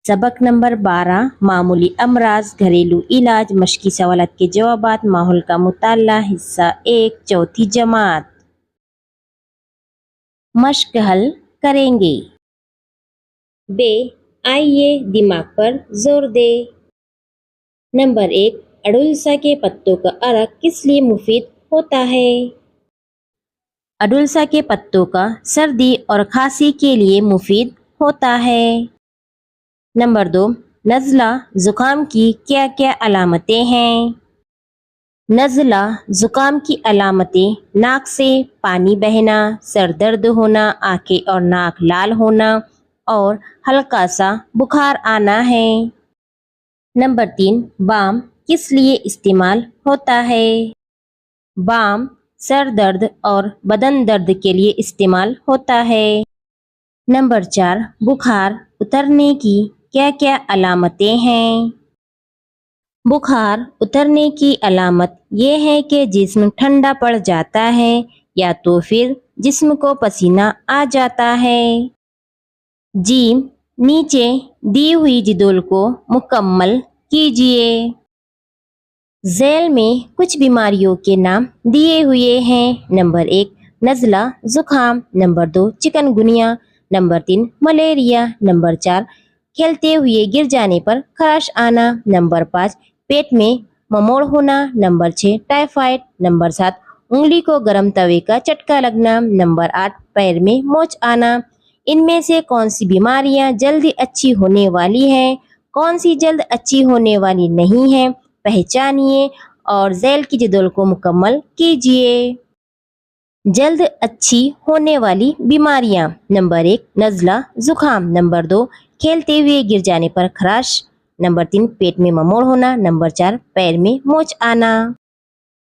सबक नंबर 12 मामूली अमराज घरेलू इलाज मशकी सवालात के जवाबात माहौल का मुताला हिस्सा 1 चौथी जमात। मश्क हल करेंगे। बे आइए दिमाग पर जोर दे। नंबर 1 अडुलसा के पत्तों का अरक किस लिए मुफीद होता है? अडुलसा के पत्तों का सर्दी और खांसी के लिए मुफीद होता है। नंबर 2 नज़ला जुकाम की क्या क्या अलामतें हैं? नज़ला जुकाम की अलामतें नाक से पानी बहना, सर दर्द होना, आंखें और नाक लाल होना और हल्का सा बुखार आना है। नंबर 3 बाम किस लिए इस्तेमाल होता है? बाम सर दर्द और बदन दर्द के लिए इस्तेमाल होता है। नंबर 4 बुखार उतरने की क्या क्या अलामतें हैं? बुखार उतरने की अलामत ये है कि जिस्म ठंडा पड़ जाता है या तो फिर जिस्म को पसीना आ जाता है। जीम नीचे दी हुई जिदोल को मुकम्मल कीजिए। झैल में कुछ बीमारियों के नाम दिए हुए हैं। नंबर 1 नज़ला जुकाम, number 2 chikungunya, number 3 malaria, number 4 खेलते हुए गिर जाने पर खराश आना, नंबर 5 पेट में ममोड़ होना, नंबर 6 टाइफाइड, नंबर 7 उंगली को गर्म तवे का चटका लगना, नंबर 8 पैर में मोच आना। इनमें से कौन सी बीमारियां जल्दी अच्छी होने वाली हैं, कौन सी जल्द अच्छी होने वाली नहीं है, पहचानिए और झैल की जदोल को मुकम्मल कीजिए। जल्द अच्छी होने वाली बीमारियां। नंबर 1 नज़ला जुकाम, नंबर 2 खेलते हुए गिर जाने पर खराश, नंबर 3 पेट में ममोड़ होना, नंबर 4 पैर में मोच आना।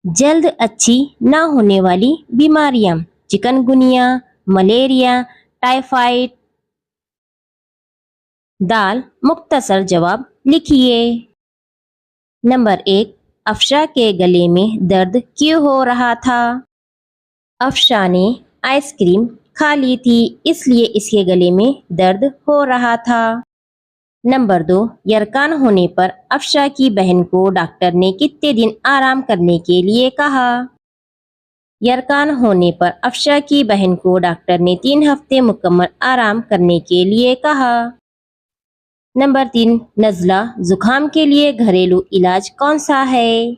जल्द अच्छी ना होने वाली बीमारियां चिकनगुनिया, मलेरिया, टाइफाइड। दाल मुख्तसर जवाब लिखिए। नंबर 1 अफशा के गले में दर्द क्यों हो रहा था? अफशा ने आइसक्रीम खा ली थी इसलिए इसके गले में दर्द हो रहा था। नंबर 2 यरकान होने पर अफशा की बहन को डॉक्टर ने कितने दिन आराम करने के लिए कहा? यरकान होने पर अफशा की बहन को डॉक्टर ने 3 हफ्ते मुकम्मल आराम करने के लिए कहा। नंबर 3 नज़ला जुकाम के लिए घरेलू इलाज कौन सा है?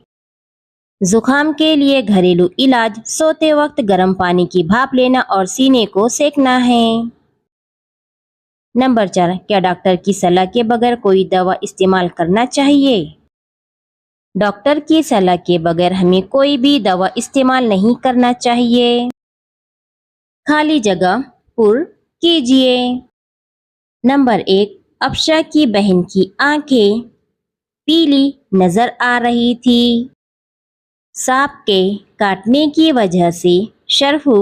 जुकाम के लिए घरेलू इलाज सोते वक्त गर्म पानी की भाप लेना और सीने को सेकना है। नंबर 4 क्या डॉक्टर की सलाह के बगैर कोई दवा इस्तेमाल करना चाहिए? डॉक्टर की सलाह के बगैर हमें कोई भी दवा इस्तेमाल नहीं करना चाहिए। खाली जगह पुर कीजिए। नंबर 1 अफशा की बहन की आंखें पीली नजर आ रही थी। सांप के काटने की वजह से शरफू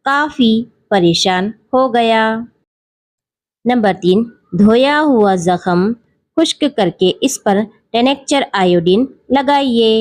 काफी परेशान हो गया। नंबर 3 धोया हुआ जख्म खुश्क करके इस पर टेनेक्चर आयोडीन लगाइए।